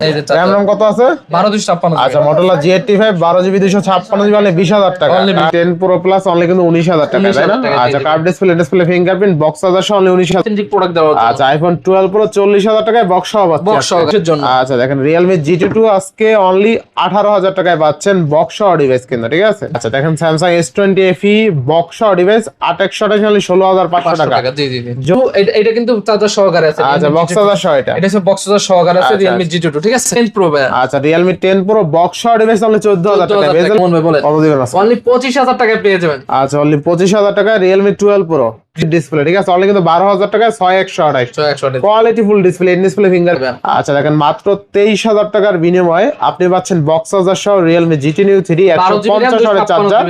এই যে RAM ROM কত আছে? 12 আচ্ছা Motorola G85 12GB 256GB মানে 20000 টাকা। 10 Pro Plus অনলি কিন্তু 19000 টাকা, তাই না? আচ্ছা curve display fingerprint box charger সহ অনলি 19000 অথেন্টিক প্রোডাক্ট দেওয়া হচ্ছে। আচ্ছা iPhone 12 Pro 40000 টাকায় বক্স সহ পাচ্ছেন। বক্স সহ এর জন্য। আচ্ছা দেখেন Realme GT2 আজকে অনলি 18000 টাকায় পাচ্ছেন বক্স সহ ডিভাইস কিন্তু, ঠিক আছে? আচ্ছা দেখেন Samsung S20 FE বক্স সহ ডিভাইস 8128 অনলি 16500 টাকা। জি জি জি। এটা কিন্তু চার্জার সহকারে আছে। আচ্ছা বক্স চার্জার সহ এটা হচ্ছে বক্স চার্জার সহকারে আছে Realme GT2, ঠিক আছে? 10 Pro ভাই। আচ্ছা Realme 10 Pro বক্স সহ ডিভাইস অনলি 14000 টাকা। বেজেল মন ভাই বলেন কত দিবেন আছে? অনলি 25000 টাকায় পেয়ে যাবেন। আচ্ছা অনলি 25000 টাকা Realme 12 Pro ডিসপ্লে, ঠিক আছে? অনলি কিন্তু 12000 টাকায় 6128 quality full display in display finger. আচ্ছা দেখেন মাত্র 23000 টাকার বিনিময়ে আপনি পাচ্ছেন বক্স চার্জার সহ Realme GT Neo 3 150 ওয়াটের চার্জার।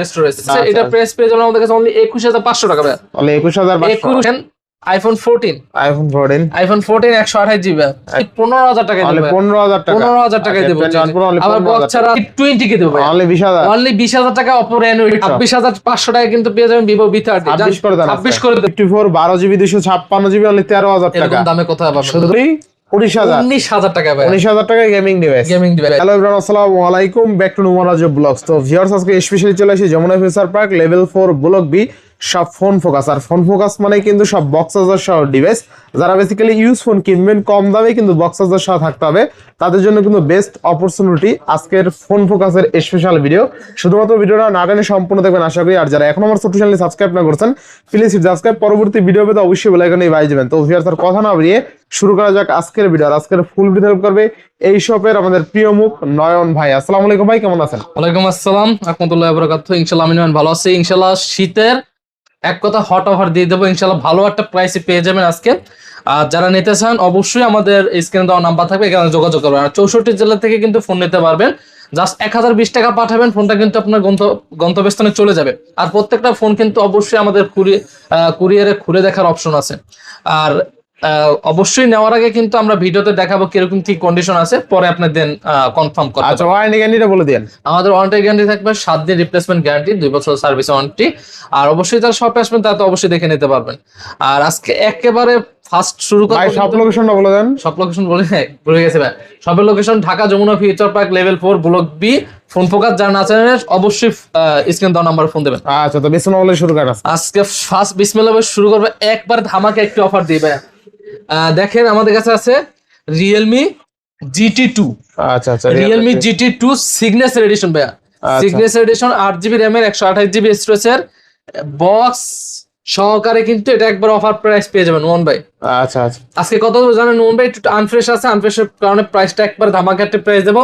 এটা প্রাইস পেয়ে যাবেন আমাদের কাছে অনলি 21500 টাকা ভাই। অনলি 21500। iPhone 14 128GB 15000 টাকা অনলি দেব। 15000 টাকা 15000 টাকায় দেব। আবার বক্স ছাড়া 20 কে দেব ভাই। অনলি 20000। অনলি 20000 টাকা Oppo Reno 26500 টাকা কিন্তু পেয়ে যাবেন Vivo V30। 26 করে দেন। 26 করে দেব। 54 12GB 256GB অনলি 13000 টাকা। এরকম দামে কোথায় পাবেন? শুধু 19000 টাকা ভাই। 19000 টাকায় গেমিং ডিভাইস। হ্যালো এভরিওয়ান, আসসালামু আলাইকুম, ব্যাক টু নুমারাজ ব্লগস। তো ভিউয়ার্স আজকে স্পেশালি চলে আসি Jamuna future park level 4 block B সব ফোন ফোকাস। আর ফোন ফোকাস মানে কিন্তু সব বক্স চার্জার সহ ডিভাইস। যারা বেসিক্যালি ইউজ ফোন কিনবেন কম দামে কিন্তু বক্স চার্জার সহ থাকতে হবে, তাদের জন্য কিন্তু বেস্ট অপরচুনিটি আজকের ফোন ফোকাসের স্পেশাল ভিডিও। শুধুমাত্র ভিডিওটা না টেনে সম্পূর্ণ দেখবেন আশা করি। আর যারা এখন আমার ছোট্ট চ্যানেলে সাবস্ক্রাইব না করছেন প্লিজ সাবস্ক্রাইব, পরবর্তী ভিডিও পেতে অবশ্যই বেল আইকনে বাজিয়ে দিবেন। তো ভিউয়ার্স আর কথা না বাড়িয়ে শুরু করা যাক আজকের ভিডিও। আর আজকের ফুল ভিডিও হেল্প করবে এই শপের আমাদের প্রিয় মুখ নয়ন ভাই। আসসালামু আলাইকুম ভাই, কেমন আছেন? ওয়ালাইকুম আসসালাম রাহমাতুল্লাহি ওয়া বারাকাতুহু। ইনশাআল্লাহ আমি ভালো আছি। ইনশাআল্লাহ শীতের এক কথা হট অফার দিয়ে দেবো। ইনশাআল্লাহ ভালো একটা প্রাইসে পেয়ে যাবেন আজকে। আর যারা নিতে চান অবশ্যই আমাদের স্ক্রিনে দেওয়া নাম্বার থাকবে, এখানে যোগাযোগ করবেন। আর 64 জেলা থেকে কিন্তু ফোন নিতে পারবেন। জাস্ট 1020 টাকা পাঠাবেন, ফোনটা কিন্তু আপনার গন্তব্যস্থানে চলে যাবে। আর প্রত্যেকটা ফোন কিন্তু অবশ্যই আমাদের কুরিয়ারে খুলে দেখার অপশন আছে। আর অবশ্যই নেওয়ার আগে কিন্তু আমরা ভিডিওতে দেখাবো কিরকম কি কন্ডিশন আছে, পরে আপনি দেন কনফার্ম করতে। আচ্ছা ওয়ারেন্টি গ্যারান্টিটা বলে দেন। আমাদের ওয়ারেন্টি গ্যারান্টি থাকবে 7 দিন রিপ্লেসমেন্ট গ্যারান্টি, 2 বছর সার্ভিস ওয়ারেন্টি। আর অবশ্যই যারা শপে আসবেন তারা তো অবশ্যই দেখে নিতে পারবেন। আর আজকে একেবারে ফার্স্ট শুরু করব। ভাই সব লোকেশনটা বলে দেন। সব লোকেশন ভুলে গেছে ভাই। সবের location Dhaka Jamuna future park level 4 block B. Phone focus যারা না জানেন অবশ্যই স্ক্রিন দেওয়া নাম্বার ফোন দেবেন। আচ্ছা তো বিসমিল্লাহ বলে শুরু করা। আজকে ফার্স্ট বিসমিল্লাহ বলে শুরু করবে, একবার ধামাকে একটি অফার দিই ভাই। দেখেন আমাদের কাছে আছে Realme GT2। আচ্ছা আচ্ছা Realme GT2 সিগনেচার এডিশন ভাইয়া। সিগনেচার এডিশন 8GB RAM এর 128GB স্টোরেজের বক্স সহকারে কিন্তু এটা একবার অফার প্রাইস পেয়ে যাবেন ওয়ান ভাই। আচ্ছা আচ্ছা আজকে কত জানেন ওয়ান ভাই? একটু আনফ্রেশ আছে, আনফ্রেশের কারণে প্রাইসটা একবার ধামাকা একটা প্রাইস দেবো।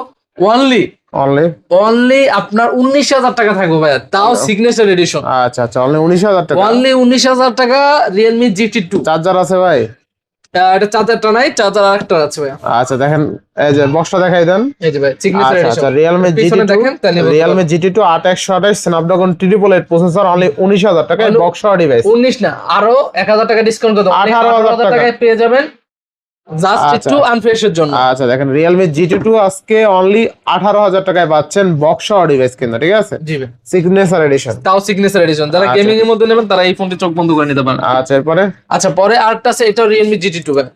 অনলি আপনার 19000 টাকা থাকবে ভাইয়া, তাও সিগনেচার এডিশন। আচ্ছা আচ্ছা অনলি 19000 টাকা। অনলি 19000 টাকা Realme GT2। চার্জার আছে ভাই? এটা চার্জারটা নাই, চার্জার আরেকটা আছে ভাই। আচ্ছা দেখেন এই যে বক্সটা দেখাই দেন। এই যে ভাই সিগনেচার এডিশন। আচ্ছা Realme GT2 8128 Snapdragon 888 processor only 19000 টাকায় বক্স সহ ডিভাইস। 19 না, আরো 1000 টাকা ডিসকাউন্ট করে দাও, 18000 টাকায় পেয়ে যাবেন জাস্ট একটু আনফ্রেশের জন্য। আচ্ছা দেখেন Realme GT2 আজকে অনলি 18000 টাকায় পাচ্ছেন বক্স সহ ডিভাইস কিন্তু, ঠিক আছে? জি ভাই সিগনেচার এডিশন, তাও সিগনেচার এডিশন। যারা গেমিং এর মধ্যে নেবেন তারা এই ফোনটি চোখ বন্ধ করে নিতে পারেন। আচ্ছা এরপরে পরে আরেকটা আছে, এটা Realme GT2 ভাই।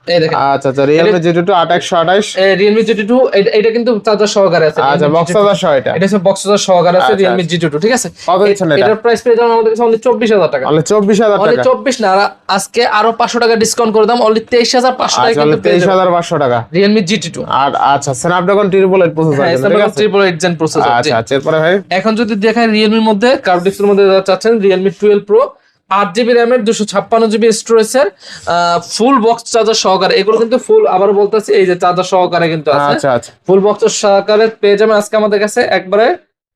এই দেখেন আচ্ছা আচ্ছা Realme GT2 8128 Realme GT2 এটা কিন্তু চার্জার সহকারে আছে। আচ্ছা বক্স চার্জার সহ এটা হচ্ছে বক্স চার্জার সহকারে আছে Realme GT2, ঠিক আছে? কত দিচ্ছেন এটা? এটার প্রাইস পেয়ে যাবেন আমাদের কাছে অনলি 24000 টাকা। অনলি 24000 টাকা। অনলি 24 না, আজকে আরো 500 টাকা ডিসকাউন্ট করে দাম, অনলি 23500 টাকা কিন্তু পেয়ে যাবেন 23500 টাকা Realme GT2। আর আচ্ছা Snapdragon 888 প্রসেসর আছে, ঠিক আছে? 888 জেন প্রসেসর। আচ্ছা আচ্ছা এরপরে ভাই এখন যদি দেখাই Realme এর মধ্যে কার্ভ ডিসপ্লের মধ্যে যারা চাচ্ছেন Realme 12 Pro 8GB RAM এর 256GB স্টোরেজের ফুল বক্স চার্জার সহকারে। এগুলো কিন্তু ফুল, আবার বলতেছি এই যে চার্জার সহকারে কিন্তু আছে। আচ্ছা আচ্ছা ফুল বক্স সহকারে পেয়ে যাবেন আজকে আমাদের কাছে একবারে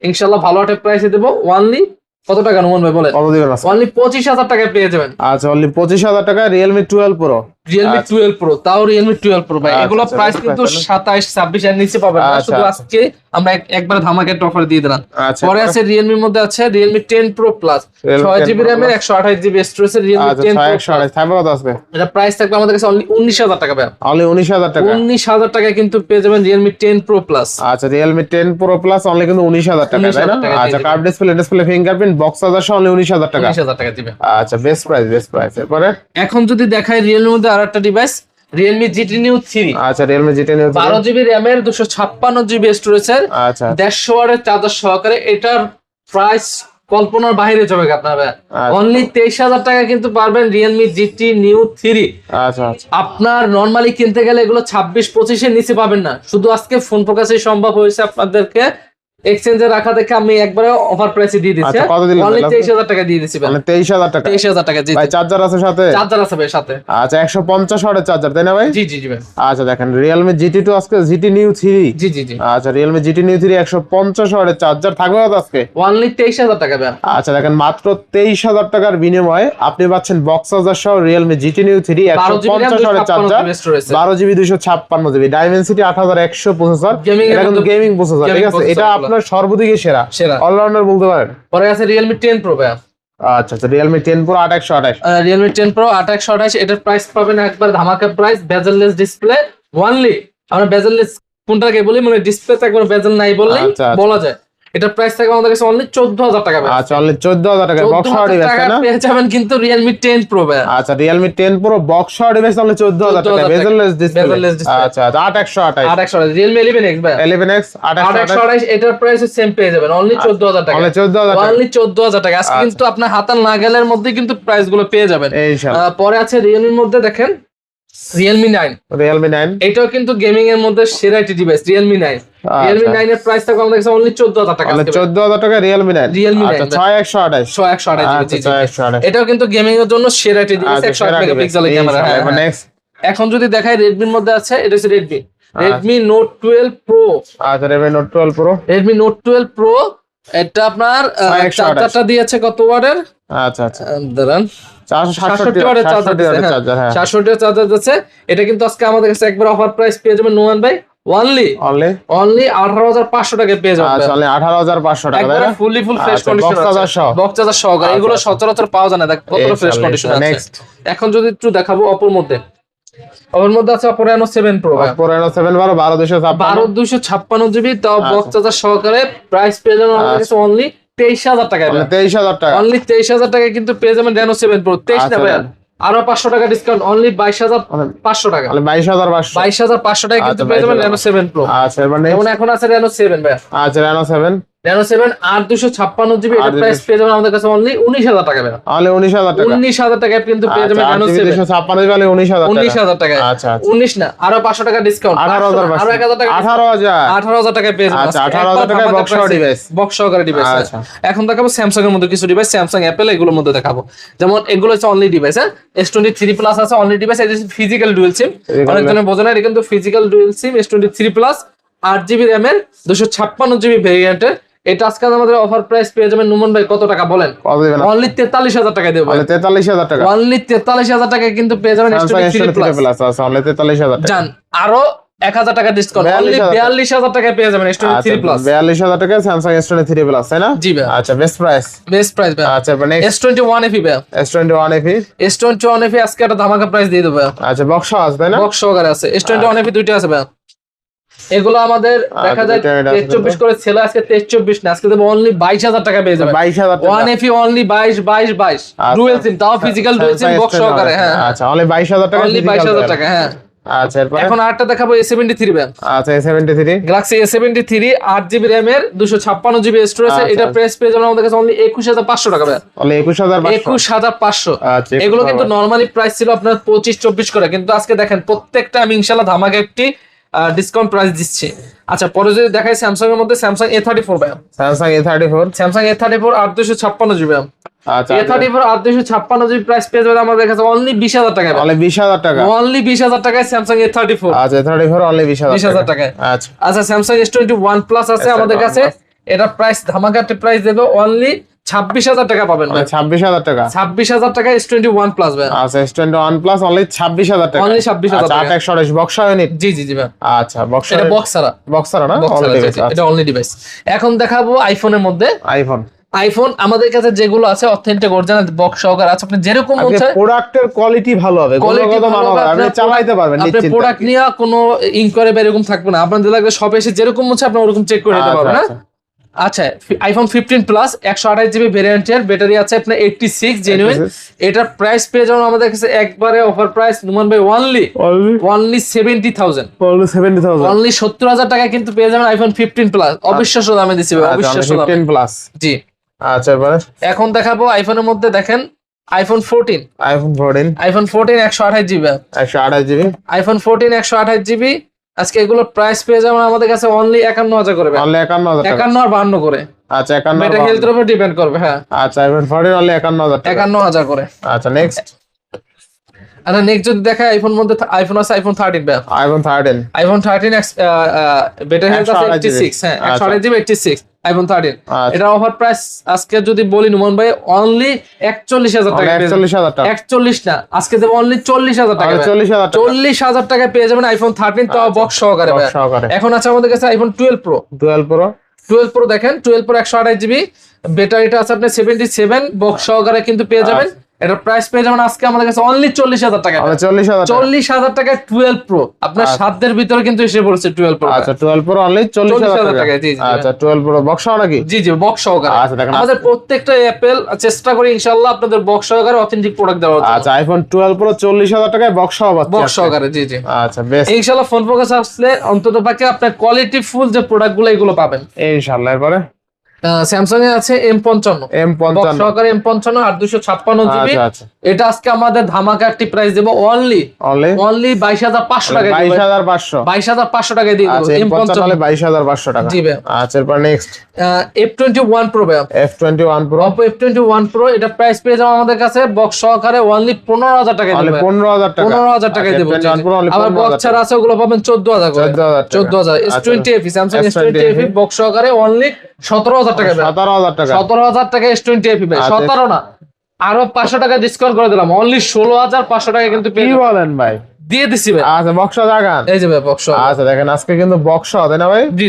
ইনশাআল্লাহ ভালো একটা প্রাইসে দেব। অনলি কত টাকা নুমান ভাই বলেন? কত দিবেন? অনলি 25000 টাকায় পেয়ে যাবেন। আচ্ছা অনলি 25000 টাকা Realme 12 Pro। Realme 12 Pro, তাও Realme 12 Pro ভাই। এগুলো প্রাইস কিন্তু 27 26 এর নিচে পাবেন না, শুধু আজকে আমরা একবারে ধামাকা একটা অফার দিয়ে দিলাম। পরে আছে Realme এর মধ্যে আছে Realme 10 Pro Plus 6GB RAM এর 128GB স্টোরেজের Realme 10 Pro Plus। থাকবে কত আসবে? এটা প্রাইস থাকবে আমাদের কাছে অনলি 19000 টাকা ভাই। অনলি 19000 টাকা। 19000 টাকায় কিন্তু পেয়ে যাবেন Realme 10 Pro Plus। আচ্ছা Realme 10 Pro Plus অনলি কিন্তু 19000 টাকা, তাই না? আচ্ছা curve display fingerprint box charger সহ অনলি 19000 টাকা। 19000 টাকা দিবেন। আচ্ছা বেস্ট প্রাইস। এরপরে এখন যদি দেখাই Realme এর মধ্যে আরেকটা ডিভাইস Realme GT Neo 3। আচ্ছা Realme GT Neo 3 12 জিবি র্যামের 256 জিবি স্টোরেজের, আচ্ছা 150 ওয়াটের চার্জার সহকারে। এটার প্রাইস কল্পনার বাইরে যাবে আপনার ভাই। অনলি 23,000 টাকা কিন্তু পারবেন Realme GT Neo 3। আচ্ছা আচ্ছা আপনার নরমালি কিনতে গেলে এগুলো 26-25 এর নিচে পাবেন না। শুধু আজকে ফোন ফোকাসে সম্ভব হয়েছে আপনাদেরকে এক্সচেঞ্জে রাখা দেখে আমি একবারে অফার প্রাইসে দিয়ে দিচ্ছি। আচ্ছা, কত দিলেন? অনলি 23,000 টাকা দিয়ে দিচ্ছি ভাই। মানে 23,000 টাকা। 23,000 টাকা জি। ভাই চার্জার আছে সাথে? চার্জার আছে ভাই সাথে। আচ্ছা 150 ওয়াটের চার্জার তাই না ভাই? জি জি জি ভাই। আচ্ছা দেখেন Realme GT2 আজকে GT Neo 3। জি জি জি। আচ্ছা Realme GT Neo 3 150 ওয়াটের চার্জার থাকবে কত আজকে? অনলি 23,000 টাকা ভাই। আচ্ছা দেখেন মাত্র 23,000 টাকার বিনিময়ে আপনি পাচ্ছেন বক্স চার্জার সহ Realme GT Neo 3 150 ওয়াটের charger, 12GB 256GB, Dimensity 8100 processor. এটা কিন্তু গেমিং প্রসেসর, ঠিক আছে? এটা আপনার সর্বদিকে সেরা অলরাউন্ডার বলতে পারেন। পরে আছে Realme 10 Pro ভাই। আচ্ছা আচ্ছা Realme 10 Pro 8128। Realme 10 Pro 8128, এটার প্রাইস পাবেন একবার ধামাকা প্রাইস, বেজেললেস ডিসপ্লে অনলি। আমরা বেজেললেস কোনটাকে বলি, মানে ডিসপ্লেতে একবার বেজেল নাই বললেই বলা যায়। এটার প্রাইস থাকে আমাদের কাছে অনলি 14,000 টাকা ভাই। আচ্ছা অনলি 14,000 টাকা বক্স সহ ডিভাইস না পেয়ে যাবেন কিন্তু Realme 10 Pro ভাই। আচ্ছা Realme 10 Pro বক্স সহ ডিভাইস অনলি 14,000 টাকা, বেজেললেস ডিসপ্লে। আচ্ছা আচ্ছা 8128 Realme 11X ভাই। 11X 8128 এটার প্রাইস সেম পেয়ে যাবেন অনলি 14,000 টাকা। অনলি 14,000 টাকা, অনলি 14,000 টাকা। আজকে কিন্তু আপনার হাতার নাগালের মধ্যে কিন্তু প্রাইস গুলো পেয়ে যাবেন ইনশাআল্লাহ। পরে আছে Realme এর মধ্যে দেখেন Realme 9। Realme 9 এটাও কিন্তু গেমিং এর মধ্যে সেরা একটি ডিভাইস Realme 9। Realme 9 এর প্রাইস থাকবে আমাদের কাছে অনলি 14,000 টাকা। 14,000 টাকা Realme 9। Realme 9 আচ্ছা 6128 6128 জি জি। 6128 এটাও কিন্তু গেমিং এর জন্য সেরা একটি ডিভাইস, 108 মেগাপিক্সেলের ক্যামেরা। নেক্সট এখন যদি দেখাই Redmi এর মধ্যে আছে, এটা হচ্ছে Redmi Note 12 Pro। আচ্ছা Redmi Note 12 Pro, Redmi Note 12 Pro এটা আপনার চার্জারটা দিয়েছে কত ওয়াটের? আচ্ছা আচ্ছা দাঁড়ান 467 ওয়াটের চার্জার। হ্যাঁ 467 ওয়াটের চার্জার আছে। এটা কিন্তু আজকে আমাদের কাছে একবার অফার প্রাইস পেয়ে যাবেন নোমান ভাই অনলি 18,500 টাকা পেয়ে যাবেন। আচ্ছা অনলি 18,500 টাকা একবার ফুলি ফুল ফ্রেশ কন্ডিশন আছে, বক্স চার্জার সহকারে। এগুলো সচরাচর পাওয়া যায় না, দেখ কতটা ফ্রেশ কন্ডিশন আছে। এখন যদি একটু দেখাবো অপর মধ্যে, ওর মধ্যে আছে Oppo Reno 7 Pro। Oppo Reno 7 12,256 GB, তাও বক্স চার্জার সহকারে। প্রাইস পেয়ে যাবেন আমাদের কাছে অনলি 23,000 টাকা। 23,000 টাকা, অনলি 23,000 টাকায় কিন্তু পেয়ে যাবেন Reno 7 Pro। 23 না ভাই, আরো 500 টাকা ডিসকাউন্ট, অনলি 22,500 টাকা। 22,500 টাকা কিন্তু পেয়ে যাবেন Reno 7 Pro। আচ্ছা মানে এখন আছে Reno 7 ভাই। আচ্ছা Reno 7 8256 জিবি, এর প্রাইস পেয়ে যাবেন আমাদের কাছে অনলি 19,000 টাকা ভাই। অনলি 19,000 টাকা। 19,000 টাকা কিন্তু পেয়ে যাবেন Reno 7 256 জিবি 19,000 টাকা। আচ্ছা 19 না, আরো 500 টাকা ডিসকাউন্ট, 18,000 আরো 1,000 টাকা, 18,000 টাকা পেয়ে যাবেন। আচ্ছা 18,000 টাকা বক্স সহ ডিভাইস, বক্স সহকারে ডিভাইস। আচ্ছা এখন দেখাবো স্যামসাং এর মধ্যে কিছু ডিভাইস, স্যামসাং অ্যাপেল এগুলোর মধ্যে দেখাবো। যেমন এগুলো হচ্ছে অনলি ডিভাইস। হ্যাঁ S23 প্লাস আছে অনলি ডিভাইস। এটা ফিজিক্যাল ডুয়াল সিম, অনেকজনের বোঝে না, এটা কিন্তু ফিজিক্যাল ডুয়াল সিম S23 প্লাস 8GB র্যামের 256GB ভেরিয়েন্টের। এটা আজকে আমাদের অফার প্রাইস পেয়ে যাবেন নুমান ভাই কত টাকা বলেন? কত দিবেন? অনলি 43,000 টাকা দেব। অনলি 43,000 টাকা। অনলি 43,000 টাকা কিন্তু পেয়ে যাবেন S23 প্লাস। আচ্ছা অনলি 43,000 টাকা। জান আরো 1,000 টাকা ডিসকাউন্ট, অনলি 42,000 টাকা পেয়ে যাবেন S23 প্লাস। 42,000 টাকা Samsung S23 প্লাস, তাই না? জি ভাই। আচ্ছা বেস্ট প্রাইস ভাই। আচ্ছা মানে S21 FE ভাই। S21 FE আজকে একটা ধামাকা প্রাইস দিয়ে দেব ভাই। আচ্ছা বক্স আছে তাই না? বক্স সহকারে আছে। S21 FE দুইটা আছে ভাই। এগুলো আমাদের দেখা যায় 23-24 করে ছেল, আজকে 23-24 না, আজকে দেব অনলি 22,000 টাকা পেয়ে যাবেন। 22,000 টাকা। 1 FE অনলি 22 ডুয়াল সিম, তাও ফিজিক্যাল ডুয়াল সিম বক্স সহকারে। হ্যাঁ আচ্ছা অনলি 22,000 টাকা, অনলি 22,000 টাকা। হ্যাঁ আচ্ছা এরপর এখন আরেকটা দেখাবো A73 ভাই। আচ্ছা A73 Galaxy A73 8GB RAM এর 256GB স্টোরেজ। এটা প্রাইস পেয়ে যাবেন আমাদের কাছে অনলি 21,500 টাকা ভাই। অনলি 21,500। 21,500। আচ্ছা এগুলো কিন্তু নরমালি প্রাইস ছিল আপনার 25-24 করে, কিন্তু আজকে দেখেন প্রত্যেকটা আমি ইনশাআল্লাহ ধামাকা একটি ডিসকাউন্ট প্রাইস দিচ্ছি। আচ্ছা পরে যদি দেখাই স্যামসাং এর মধ্যে Samsung A34 ভাই। Samsung A34 856GB। আচ্ছা A34 856GB প্রাইস পেয়ে যাবেন আমাদের কাছে অনলি 20,000 টাকা। অনলি 20,000 টাকা। অনলি 20,000 টাকায় Samsung A34। আচ্ছা A34 অনলি 20,000 টাকা। আচ্ছা আচ্ছা Samsung S21 প্লাস আছে আমাদের কাছে, এটা প্রাইস ধামাকাতে প্রাইস দেব অনলি 26,000 টাকা পাবেন ভাই। 26,000 টাকা। 26,000 টাকা S21 প্লাস ভাই। আচ্ছা S21 প্লাস অনলি 26,000 টাকা। অনলি 26,000 টাকা। 8128 বক্স ইউনিট। জি জি জি ভাই। আচ্ছা বক্স, এটা বক্স ছাড়া না? এটা অনলি ডিভাইস। এখন দেখাবো আইফোনের মধ্যে। আইফোন আমাদের কাছে যেগুলো আছে অথেন্টিক অরিজিনাল বক্স সহকারে আছে। আপনি যেরকম হচ্ছে প্রোডাক্টের কোয়ালিটি ভালো হবে, গুণগত মান হবে, আপনি চালাতে পারবেন নিশ্চিন্তে। আপনি প্রোডাক্ট নিয়ে কোনো ইনকোয়ারি বা এরকম থাকবে না, আপনাদের লাগবে শপে এসে যেরকম হচ্ছে আপনি ওরকম চেক করে নিতে পারবেন। না আচ্ছা আইফোন 15 প্লাস 128 জিবি ভেরিয়েন্টের ব্যাটারি আছে আপনার 86 জেনুইন। এটার প্রাইস পেয়ে যাবেন আমাদের কাছে একবারে অফার প্রাইস নুমান ভাই অনলি 70,000 অনলি 70,000 টাকায় কিন্তু পেয়ে যাবেন আইফোন 15 প্লাস। অবিশ্বাস্য দামে দিছি ভাই, অবিশ্বাস্য দামে 15 প্লাস। জি আচ্ছা এবারে এখন দেখাবো আইফোনের মধ্যে দেখেন iPhone 14 128 GB 128 GB iPhone 14 128 GB. আজকে এগুলো প্রাইস পেয়ে যাবেন আমাদের কাছে অনলি 51,000 করে, অনলি 51,000 টাকা। 51 আর 52 করে। আচ্ছা 51 এটা হেলথের উপর ডিপেন্ড করবে। হ্যাঁ আচ্ছা আইফোন 14 অনলি 51,000 টাকা, 51,000 করে। আচ্ছা নেক্সট। আচ্ছা নেক্সট যদি দেখায় আইফোন মধ্যে আইফোন আছে আইফোন 13 ভাই, আইফন 13 ব্যাটারি হেলথ আছে 86 হ্যাঁ 128 জিবি 86 আইফোন 13। এটা অফার প্রাইস আজকে যদি বলি নুমান ভাই অনলি 41,000 টাকা, 41,000 টাকা 41 না আজকে দেব অনলি 40,000 টাকা, 40,000 টাকায় পেয়ে যাবেন আইফোন 13 তাও বক্স সহকারে ভাই। এখন আছে আমাদের কাছে আইফোন 12 প্রো দেখেন 12 প্রো 128 জিবি ব্যাটারিটা আছে আপনার 77 বক্স সহকারে কিন্তু পেয়ে যাবেন। এটা প্রাইস পেয়ে যাবেন আজকে আমাদের কাছে অনলি 40,000 টাকা, 40,000 টাকা 12 প্রো আপনার সাধ্যের ভিতরে কিন্তু এসে পড়ছে 12 প্রো। আচ্ছা 12 প্রো অনলি 40,000 টাকা। জি আচ্ছা 12 প্রো বক্স সহ নাকি? জি বক্স সহকারে। আচ্ছা দেখেন আমাদের প্রত্যেকটা অ্যাপেল চেষ্টা করি ইনশাআল্লাহ আপনাদের বক্স সহকারে অথেন্টিক প্রোডাক্ট দেওয়ার জন্য। আচ্ছা আইফোন 12 প্রো 40,000 টাকায় বক্স সহ পাচ্ছেন, বক্স সহকারে। জি আচ্ছা বেশ ইনশাআল্লাহ ফোন ফোকাস আসলে অন্ততপক্ষে আপনার কোয়ালিটি ফুল যে প্রোডাক্টগুলো এগুলো পাবেন ইনশাআল্লাহ। এরপরে স্যামসাং এ আছে M55 বক্স সহকারে M55 আর 256 জিবি। এটা আজকে আমাদের ধামাকা একটি প্রাইস দেব অনলি 22,500 টাকা, 22,500 টাকায় দিয়ে দেব M55 হলে 22,500 টাকা। জি ভাই। আচ্ছা এরপর নেক্সট F21 প্রো ভাই, F21 pro Oppo F21 pro এটা প্রাইস পেয়ে যাবে আমাদের কাছে বক্স সহকারে অনলি 15,000 টাকা দেব, 15,000 টাকা দেব। আবার বক্স ছাড়া আছে ওগুলো পাবেন 14,000 করে, 14,000 S20 FE Samsung S20 FE box সহকারে অনলি 17,000 টাকা, 17,000 টাকা S20 FE ভাই। 17 না আরো 500 টাকা ডিসকাউন্ট করে দিলাম অনলি 16,500 টাকা কিন্তু কি বলেন ভাই, দিয়ে দিছি ভাই। আচ্ছা বক্স দেখান, এই যে ভাই বক্স। আচ্ছা দেখেন আজকে কিন্তু বক্স তাই না ভাই? জি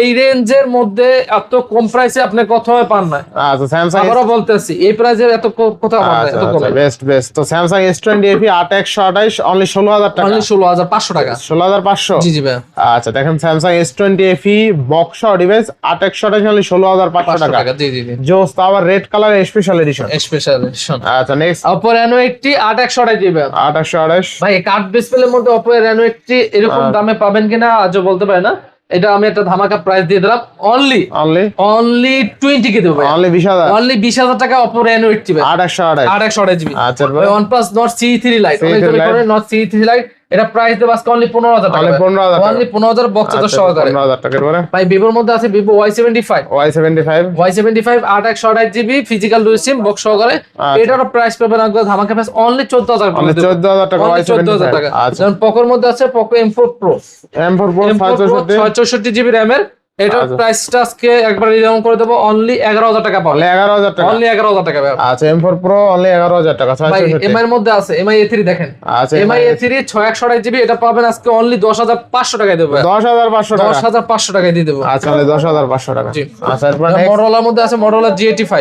এই রেঞ্জের মধ্যে এত কম প্রাইসে আপনি কোথাও পান না। আচ্ছা স্যামসাং আবারও বলতেছি এই প্রাইসে এত কোথাও পান না, এত কমে। বেস্ট তো স্যামসাং S20 FE 8128 অনলি 16,000 টাকা, অনলি 16,500 টাকা, 16,500। জি ভাই। আচ্ছা দেখেন Samsung S20 FE box device 8128 only 16,500 টাকা। জি জোস তো আবার রেড কালার স্পেশাল এডিশন। আচ্ছা নেক্সট Oppo Reno 80 8128 জিবি 8128 ভাই। কার্ড ডিসপ্লের মধ্যে Oppo Reno 80 এরকম দামে পাবেন কিনা আজও বলতে পারি না। এটা আমি একটা ধামাকা প্রাইস দিয়ে দিলাম অনলি 20 কে দেব ভাই, অনলি 20,000 টাকা Oppo Reno 80 ভাই 8128 জিবি। আচ্ছা ভাই OnePlus Nord CE3 Lite Nord CE3 Lite এটা প্রাইস দেব আজকে অনলি 15,000 টাকা, অনলি 15,000 বক্স তো সহকারে 15,000 টাকা। এবারে ভাই Vivoর মধ্যে আছে Vivo Y75 8128 GB physical dual SIM box সহকারে। এটারও প্রাইস পাবেন একবার ধামাকা প্রাইস অনলি 14,000 টাকা, 14,000 টাকা Y75 টাকা। যেমন Pocoর মধ্যে আছে Poco M4 Pro 664 GB RAM এর। এটার প্রাইসটা আজকে একবার রিডিউস করে দেব অনলি 11,000 টাকা পাবেন, 11,000 টাকা, অনলি 11,000 টাকা ভাই। আচ্ছা M4 Pro অনলি 11,000 টাকা। ভাই এমআই এর মধ্যে আছে MI A3 দেখেন, আচ্ছা MI A3 6128 জিবি এটা পাবেন আজকে অনলি 10,500 টাকায় দেব, 10,500 টাকা, 10,500 টাকায় দিয়ে দেব। আচ্ছা অনলি 10,500 টাকা। আচ্ছা এরপর Motorola মধ্যে আছে Motorola G85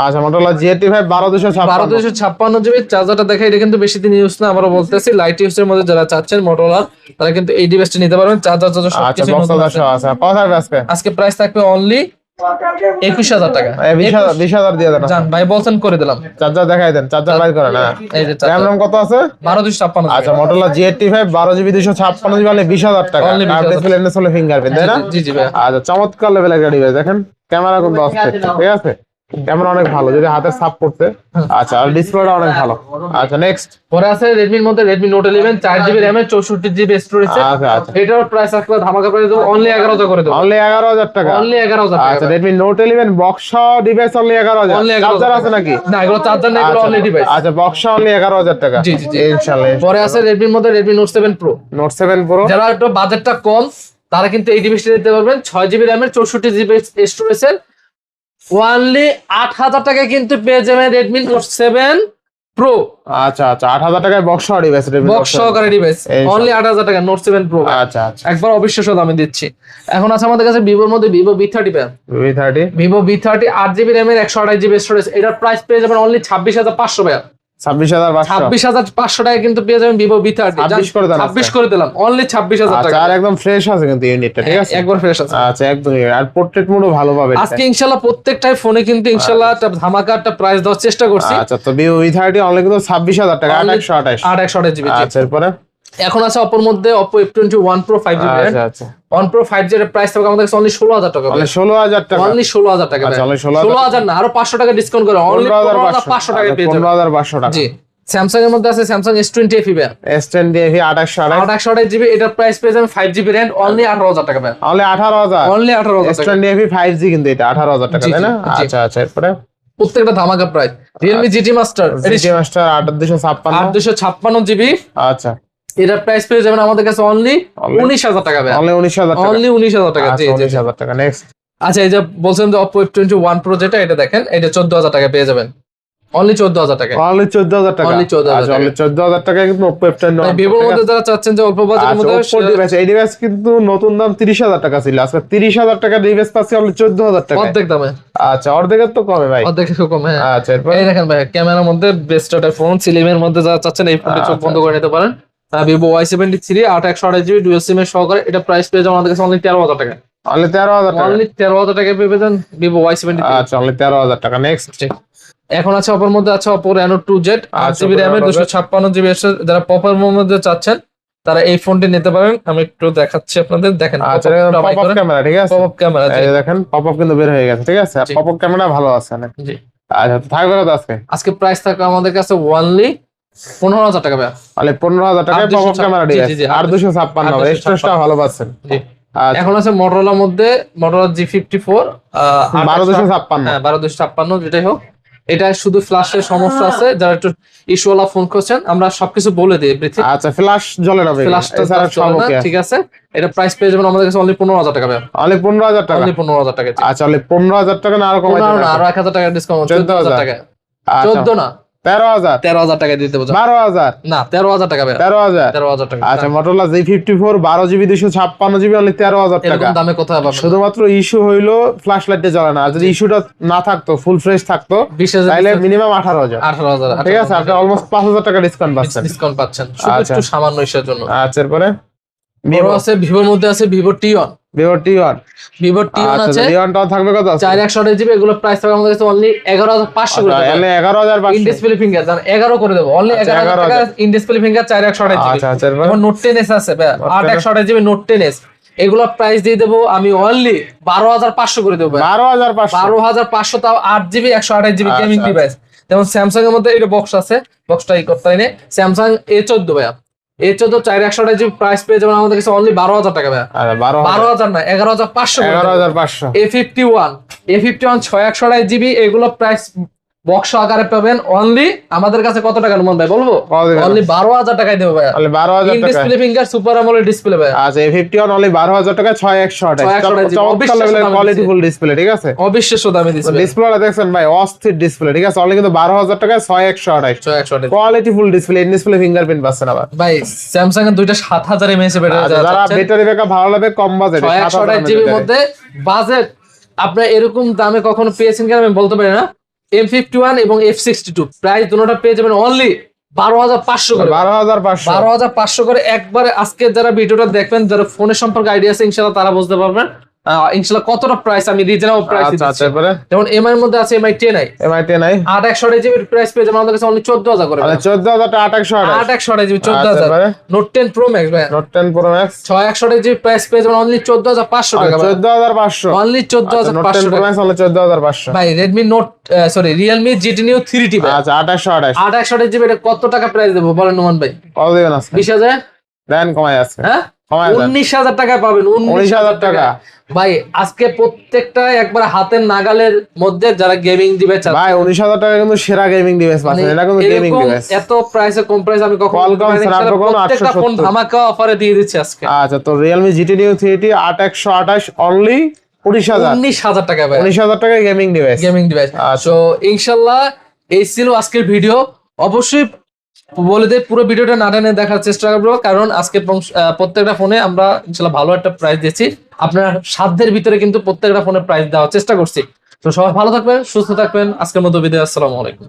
আচ্ছা Motorola G85 12256 জিবি চার্জারটা দেখে এটা কিন্তু বেশি দিন ইউজ না, আমরা বলতেছি লাইট ইউজের মধ্যে যারা চাচ্ছেন Motorola তারা কিন্তু এই ডিভাইসটা নিতে পারবেন। চার্জার আচ্ছা বক্স আছে কত থাকবে আজকে প্রাইস থাকবে অনলি 21,000 টাকা, 20,000 দিয়ে দেন জান ভাই বলছেন করে দিলাম। চার্জার দেখাই দেন, চার্জার বাইর করেন। হ্যাঁ এই যে RAM ROM কত আছে? 12256। আচ্ছা Motorola G85 12GB 256GB মানে 20,000 টাকা, আর ডিসপ্লে এন্ড সোলে ফিঙ্গারপ্রিন্ট তাই না? জি ভাই। আচ্ছা চমৎকার লেভেলের গাড়ি ভাই, দেখেন ক্যামেরা কিন্তু অস্থির, ঠিক আছে ক্যামেরা অনেক ভালো যদি হাতে সাপ করতে। আচ্ছা আর ডিসপ্লেটা অনেক ভালো। আচ্ছা নেক্সট পরে আছে Redmi এর মধ্যে Redmi Note 11 4GB RAM এর 64GB স্টোরেজ। আচ্ছা এটার প্রাইস আসলে ধামাকা প্রাইস দেব অনলি 11,000 করে দেব, অনলি 11,000 টাকা, অনলি 11,000 টাকা। আচ্ছা Redmi Note 11 box device only 11,000। Charger আছে নাকি? না এগুলো চার্জার না, এগুলো অনলি ডিভাইস। আচ্ছা বক্স অনলি 11,000 টাকা। জি ইনশাআল্লাহ। পরে আছে Redmi এর মধ্যে Redmi Note 7 Pro যারা একটু বাজেটটা কম তারা কিন্তু এই ডিভাইসটা নিতে পারবেন 6GB RAM এর 64GB স্টোরেজের অনলি 8,000 টাকায় কিন্তু পেয়ে যাবেন Redmi Note 7 Pro। আচ্ছা 8,000 টাকায় বক্স ডিভাইস, বক্স সহকারে ডিভাইস অনলি 8,000 টাকা Note 7 Pro। আচ্ছা একবার অবিশ্বাস্য দামে দিচ্ছি। এখন আছে আমাদের কাছে Vivoর মধ্যে Vivo V30 Vivo V30 8GB RAM এর 128GB স্টোরেজ। এটার প্রাইস পেয়ে যাবেন অনলি 26,500 টাকা, 26,500 টাকা কিন্তু পেয়ে যাবেন ভিভো V30। 26 করে দিলাম, অনলি 26,000 টাকা। আর একদম ফ্রেশ আছে কিন্তু ইউনিটটা, ঠিক আছে, একবার ফ্রেশ আছে। আচ্ছা একদম। আর পোর্ট্রেট মোডও ভালো পাবে আজকে ইনশাআল্লাহ প্রত্যেকটাই ফোনে কিন্তু ইনশাআল্লাহ একটা ধামাকা একটা প্রাইস দেওয়ার চেষ্টা করছি। আচ্ছা, তো ভিভো V30 অনলি কিন্তু 26,000 টাকা, 828 জিবি। আচ্ছা, এরপরে এখন আছে অপোর মধ্যে Oppo F21 Pro 5G variant. আচ্ছা 1 Pro 5G এর প্রাইস থাকবে আমাদের কাছে অনলি 16,000 টাকা। অনলি 16,000 টাকা, অনলি 16,000 টাকা। আচ্ছা, অনলি 16,000 না, আরো 500 টাকা ডিসকাউন্ট করে অনলি 15,500 টাকা পেয়ে যাবেন। 15,500 টাকা। জি, স্যামসাং এর মধ্যে আছে Samsung S20 FE variant, S20 FE 828 GB, এটার প্রাইস পেয়ে যাবেন 5G ভ্যারিয়েন্ট অনলি 18,000 টাকা। অনলি 18,000, অনলি 18,000 টাকা। S20 FE 5G কিন্তু এটা 18,000 টাকা, তাই না? আচ্ছা, এরপরে প্রত্যেকটা ধামাকা price. Realme GT Master 8256 GB, আচ্ছা, এটার প্রাইস পেয়ে যাবেন আমাদের কাছে অনলি 19,000 টাকা। অনলি 19,000 টাকা, অনলি 19,000 টাকা। জি, 19,000 টাকা। নেক্সট, আচ্ছা, এই যে বলছেন যে Oppo F21 Pro যেটা, এটা দেখেন, এটা 14,000 টাকা পেয়ে যাবেন, অনলি 14,000 টাকা। অনলি 14,000 টাকা, অনলি 14,000 আচ্ছা, অনলি 14,000 টাকা কিন্তু Oppo F21 ভিভোর মধ্যে যারা চাচ্ছেন যে অল্প বাজেটের মধ্যে Oppo ডিভাইস, এই ডিভাইস কিন্তু নতুন দাম 30,000 টাকা ছিল, আজকে 30,000 টাকা ডিভাইস পাচ্ছি অনলি 14,000 টাকা, অর্ধেক দামে। আচ্ছা, অর্ধেকের তো কমে ভাই, অর্ধেক কম। হ্যাঁ, আচ্ছা, এরপর এই দেখেন ভাই, ক্যামেরার মধ্যে বেস্ট একটা ফোন, সিলিমের মধ্যে যারা চাচ্ছেন এই ফোনটা চোখ বন্ধ করে নিতে পারেন। Vivo Y73 828 GB dual SIM এর সহকারে, এটা প্রাইস পেয়ে যাবেন আমাদের কাছে অনলি 13,000 টাকা। অনলি 13,000 টাকা, অনলি 13,000 টাকা পেয়ে যাবেন ভিভো Y73। আচ্ছা, অনলি 13,000 টাকা। নেক্সট, এখন আছে অপর মধ্যে আছে Oppo Reno 2Z 8GB RAM 256GB, যারা পপের মধ্যে চাচ্ছেন তারা এই ফোনটি নিতে পারেন। আমি একটু দেখাচ্ছি আপনাদের, দেখেন আচ্ছা, পপআপ ক্যামেরা, ঠিক আছে, পপআপ ক্যামেরা, এই দেখেন পপআপ কিন্তু বের হয়ে গেছে, ঠিক আছে, পপআপ ক্যামেরা ভালো আছে না? জি। আচ্ছা, থাকবে কত আজকে প্রাইস থাকবে আমাদের কাছে অনলি 15,000 টাকা ভাই। তাহলে 15,000 টাকায় পপআপ ক্যামেরা ডিভাইস, আর 256 স্টোরেজটা ভালো পাচ্ছেন। জি। এখন আছে Motorola মধ্যে Motorola G54 1256, হ্যাঁ 1256, যেটাই হোক, এটা শুধু ফ্ল্যাশের সমস্যা আছে, যারা একটু ইস্যুওয়ালা ফোন করছেন আমরা সবকিছু বলে দিই। আচ্ছা, ফ্ল্যাশ জ্বলে না, ফ্ল্যাশটা সব ওকে, ঠিক আছে। এটা প্রাইস পেয়ে যাবেন আমাদের কাছে অনলি 15,000 টাকা ভাই। অনলি 15,000 টাকা, অনলি 15,000 টাকা। আচ্ছা, অনলি 15,000 টাকা না, আরো কমাই দেন, আরো 1,000 টাকা ডিসকাউন্ট, 14,000 টাকা। 14 না, 13,000 টাকা দিতে বলছেন। 12,000 না, 13,000 টাকা ভাই। 13,000 টাকা। আচ্ছা, Motorola G54 12GB 256GB only 13,000 টাকা। এরকম দামে কোথায় পাবেন? শুধুমাত্র ইস্যু হইলো ফ্ল্যাশ লাইটে জ্বলে না, আর যদি ইস্যুটা না থাকতো, ফুল ফ্রেশ থাকতো, 20,000 তাহলে মিনিমাম 18,000, ঠিক আছে, আপনি অলমোস্ট 5,000 টাকা ডিসকাউন্ট পাচ্ছেন। শুধু একটু সামান্য ইস্যুর জন্য। আচ্ছা, এরপরে ভিভো আছে, ভিভোর মধ্যে আছে Vivo T1 আছে, T1 থাকবে কত? 4128 জিবি, এগুলো প্রাইস থাকবে আমাদের কাছে অনলি 11,500 করে দেব। 11,500 ইন ডিসপ্লে ফিঙ্গার 11 করে দেব, অনলি 11,000 টাকা ইন ডিসপ্লে ফিঙ্গার 4128 জিবি। আচ্ছা, এখন Note 10s আছে ভাই, 8128 জিবি Note 10s, এগুলো প্রাইস দিয়ে দেব আমি অনলি 12,500 করে দেব। 12,500, তাও 8 জিবি 128 জিবি গেমিং ডিভাইস। যেমন স্যামসাং এর মধ্যে এটা বক্স আছে, বক্সটা এই করতে হয় না, স্যামসাং A14 ভাই, A14 4128 জিবি, প্রাইস পেয়ে যাবেন আমাদের কাছে অনলি 12,000 টাকা ভাই। 12,000 না, 11,500। A51 6128 জিবি, এগুলো প্রাইস বক্স আকারে পাবেন অনলি আমাদের কাছে কত টাকা নুমান ভাই বলবো? অনলি 12,000 টাকায় দেব ভাই। অনলি 12,000 টাকা। Display finger super AMOLED display ভাই। আচ্ছা, A51 অনলি 12,000 টাকা, 6128 চমৎকার লেভেলের কোয়ালিটি ফুল ডিসপ্লে, ঠিক আছে, অবিশ্বাস্য দামে ডিসপ্লে। ডিসপ্লেটা দেখছেন ভাই, অস্থির ডিসপ্লে, ঠিক আছে, অনলি কিন্তু 12,000 টাকায় 6128 quality full display, in display fingerprint পাচ্ছেন। আবার ভাই স্যামসাং এর দুইটা 7000 mAh ব্যাটারি, যারা ব্যাটারি ব্যাকআপ ভালো লাগবে কম বাজেটে 128 জিবির মধ্যে বাজেট, আপনারা এরকম দামে কখনো পেয়েছেন কিনা আমি বলতে পারি না। M51 এবং F62 প্রাইস দুটোটা পেয়ে যাবেন অনলি 12,500 করে। 12,500 করে একবারে। আজকে যারা ভিডিওটা দেখবেন, যারা ফোনের সম্পর্কে আইডিয়া আছে, ইনশাআল্লাহ তারা বুঝতে পারবেন ইনশাআল্লাহ কতটা প্রাইস আমি রিজনেবল প্রাইস দিচ্ছি। যেমন এমআই এর মধ্যে আছে MI 10i 828 জিবি প্রাইস পেয়ে যাবেন আমাদের কাছে অনলি 14,000 করে। 14,000 টা 828 জিবি 14,000। Note 10 Pro Max ভাই, Note 10 Pro Max 628 GB price পেয়ে যাবেন অনলি 14,500 টাকা। 14,500 only 14,500 Note 10 Pro Max only 14,500 ভাই। Redmi Note Realme GT Neo 3T ভাই, আচ্ছা 828 জিবি, এটা কত টাকা প্রাইস দেবো বলেন নুমান ভাই? কত দিবেন আজকে? 20,000 দেন, কমাই আছে, হ্যাঁ 19,000 টাকায় পাবেন। 19,000 টাকা ভাই। আজকে প্রত্যেকটা একবার হাতের নাগালের মধ্যে যারা গেমিং ডিভাইস ভাই, 19,000 টাকা কিন্তু সেরা গেমিং ডিভাইস পাচ্ছেন। এটা কিন্তু গেমিং ডিভাইস, এত প্রাইসে কম প্রাইস আমি কখনো প্রত্যেকটা ফোন ধামাকা অফারে দিয়ে দিচ্ছি আজকে। আচ্ছা, তো Realme GT Neo 3T 8128 only 19,000 টাকা ভাই। 19,000 টাকা গেমিং ডিভাইস। সো ইনশাআল্লাহ এই ছিল আজকের ভিডিও। অবশ্যই বলে দেই পুরো ভিডিওটা না টেনে দেখার চেষ্টা করবো, কারণ আজকে প্রত্যেকটা ফোনে আমরা ইনশাআল্লাহ ভালো একটা প্রাইস দিচ্ছি। আপনার সাধ্যের ভিতরে কিন্তু প্রত্যেকটা ফোনে প্রাইস দেওয়ার চেষ্টা করছি। তো সবাই ভালো থাকবেন, সুস্থ থাকবেন। আজকের মতো বিদায়, আসসালামু আলাইকুম।